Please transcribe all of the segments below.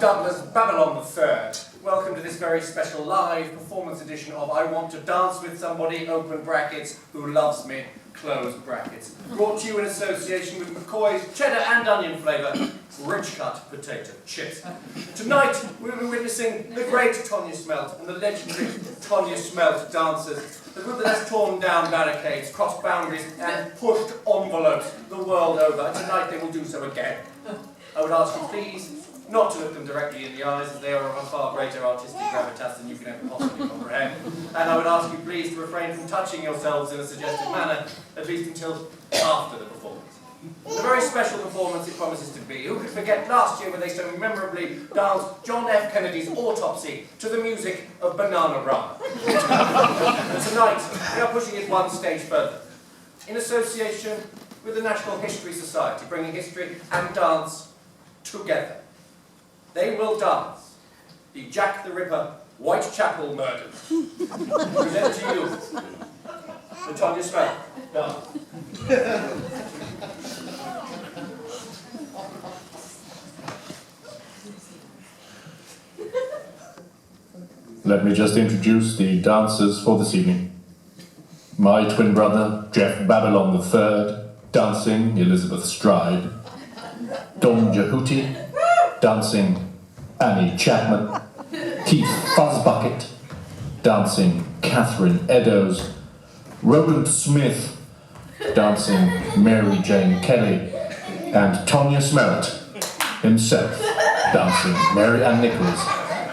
Douglas Babylon III. Welcome to this very special live performance edition of I Want to Dance with Somebody, open brackets, who loves me, close brackets. Brought to you in association with McCoy's cheddar and onion flavour, rich cut potato chips. Tonight we will be witnessing the great Tonya Smelt and the legendary Tonya Smelt dancers. The group that has torn down barricades, crossed boundaries and pushed envelopes the world over. And tonight they will do so again. I would ask you please not to look them directly in the eyes, as they are of a far greater artistic gravitas than you can ever possibly comprehend. And I would ask you please to refrain from touching yourselves in a suggestive manner, at least until after the performance. A very special performance it promises to be. Who could forget last year when they so memorably danced John F. Kennedy's Autopsy to the music of Banana Run. And tonight we are pushing it one stage further, in association with the National History Society, bringing history and dance together. They will dance the Jack the Ripper Whitechapel murders. Present to you the Tonya Smelt dance. Let me just introduce the dancers for this evening. My twin brother, Jeff Babylon III, dancing Elizabeth Stride. Don Jehuti, dancing Annie Chapman. Keith Fuzzbucket, dancing Catherine Eddowes. Roland Smith, dancing Mary Jane Kelly. And Tonya Smelt himself, dancing Mary Ann Nichols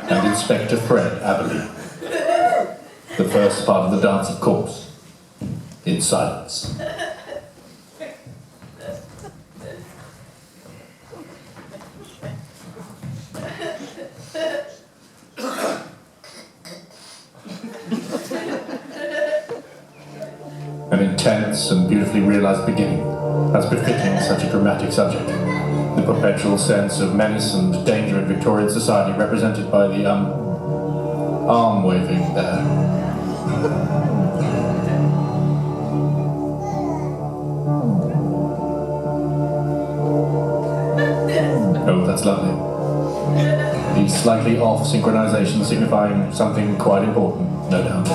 and Inspector Fred Aberley. The first part of the dance, of course, in silence. An intense and beautifully realized beginning, as befitting such a dramatic subject. The perpetual sense of menace and danger in Victorian society represented by the arm waving there. Oh, that's lovely. The slightly off synchronization signifying something quite important, no doubt.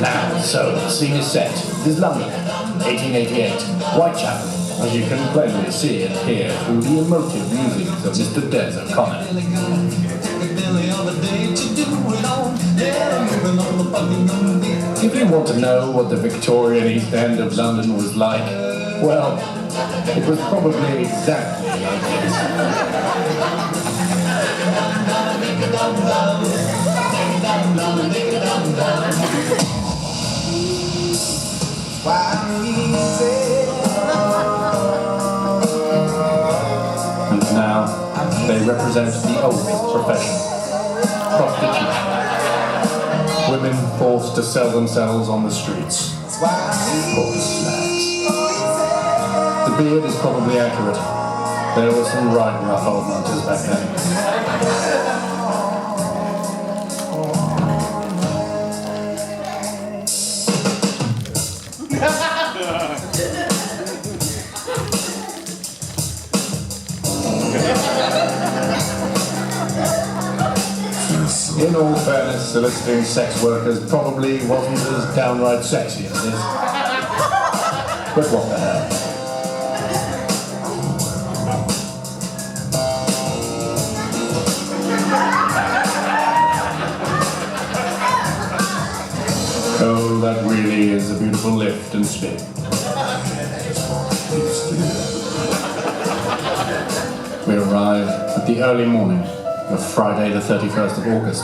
Now, so, the scene is set. This is London, 1888, Whitechapel, as you can plainly see and hear through the emotive musings of Mr. Des O'Connor. If you want to know what the Victorian East End of London was like, well, it was probably exactly like this. And now they represent the old profession, prostitution. Women forced to sell themselves on the streets. Poor slags. The beard is probably accurate. There were some right rough old hunters back then. In all fairness, soliciting sex workers probably wasn't as downright sexy as this. But what the hell? Oh, that really is a beautiful lift and spin. We arrive at the early morning of Friday the 31st of August,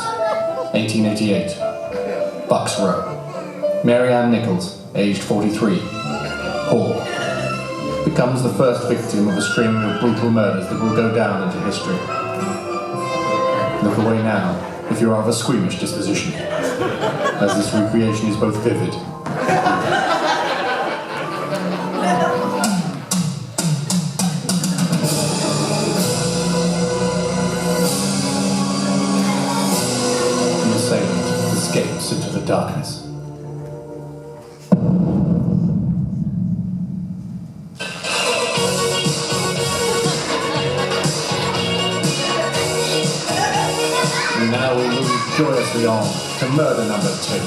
1888, Bucks Row. Mary Ann Nichols, aged 43, poor, becomes the first victim of a string of brutal murders that will go down into history. Look away now if you are of a squeamish disposition, as this recreation is both vivid . Escapes into the darkness. And now we move joyously on to murder number 2.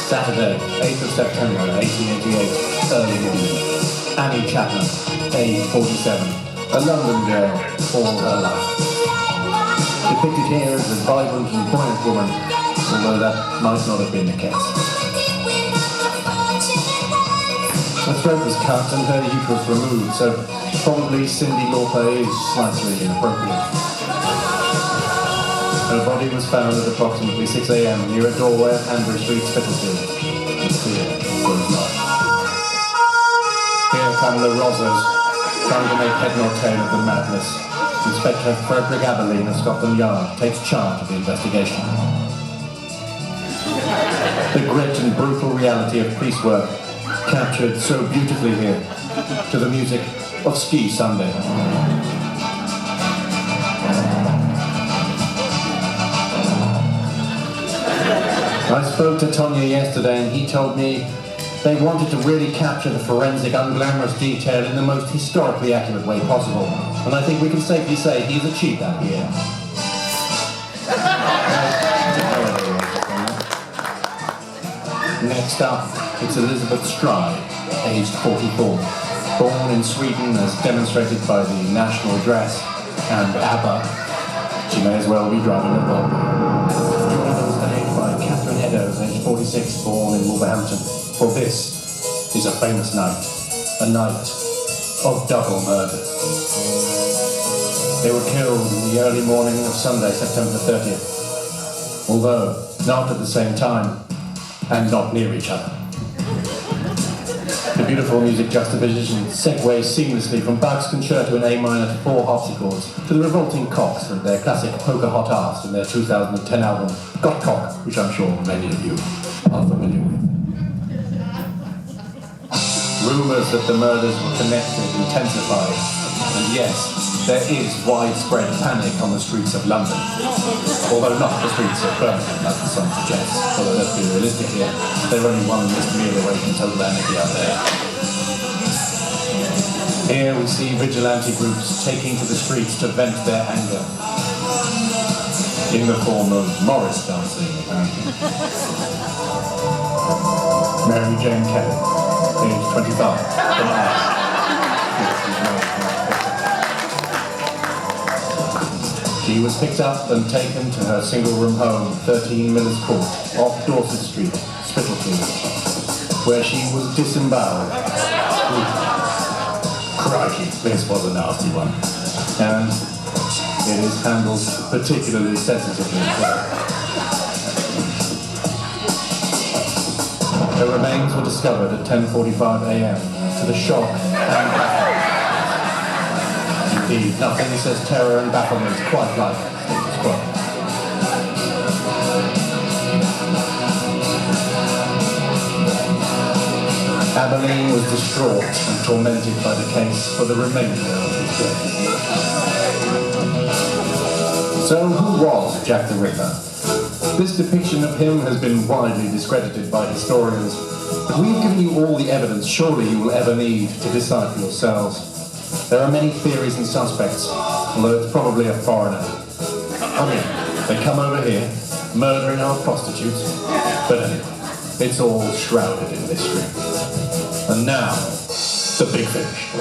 Saturday, 8th of September 1888, early morning. Annie Chapman, age 47, a London girl all her life. Depicted here as a vibrant and buoyant woman, although that might not have been the case. Her throat was cut and her uterus removed, so probably Cyndi Lauper is slightly inappropriate. Her body was found at approximately 6 a.m. near a doorway at Hanbury Street, Spitalfield. The fear grows light. Here come the Rozzers, trying to make head nor tail of the madness. Inspector Frederick Aberline of Scotland Yard takes charge of the investigation. The grit and brutal reality of police work captured so beautifully here to the music of Ski Sunday. I spoke to Tonya yesterday and he told me they wanted to really capture the forensic, unglamorous detail in the most historically accurate way possible. And I think we can safely say he's achieved that here. Next up, it's Elizabeth Stride, aged 44. Born in Sweden as demonstrated by the national dress and ABBA, she may as well be driving a bomb. Joined on stage by Catherine Eddowes, aged 46, born in Wolverhampton. For this is a famous night, a night of double murder. They were killed in the early morning of Sunday, September 30th, although not at the same time and not near each other. The beautiful music juxtaposition segues seamlessly from Bach's Concerto in A minor to 4 harpsichords to the revolting Cox and their classic Poker Hot Ass in their 2010 album Got Cock, which I'm sure many of you are familiar with. Rumours that the murders were connected intensified, and yes, there is widespread panic on the streets of London. Although not the streets of Birmingham, like the song suggests. Although let's be realistic here, they're only one missed meal away from total anarchy out there. Here we see vigilante groups taking to the streets to vent their anger. In the form of Morris dancing, apparently. Mary Jane Kelly, age 25, from Ireland. She was picked up and taken to her single-room home, 13 Miller's Court, off Dorset Street, Spitalfield, where she was disemboweled. Crikey, this was a nasty one. And it is handled particularly sensitively. Her remains were discovered at 10:45 a.m. to the shock and bafflement. Indeed, nothing says terror and bafflement quite like status quo. Aberline was distraught and tormented by the case for the remainder of his days. So who was Jack the Ripper? This depiction of him has been widely discredited by historians, but we've given you all the evidence surely you will ever need to decide for yourselves. There are many theories and suspects, although it's probably a foreigner. I mean, they come over here, murdering our prostitutes, but anyway, it's all shrouded in mystery. And now, the big finish.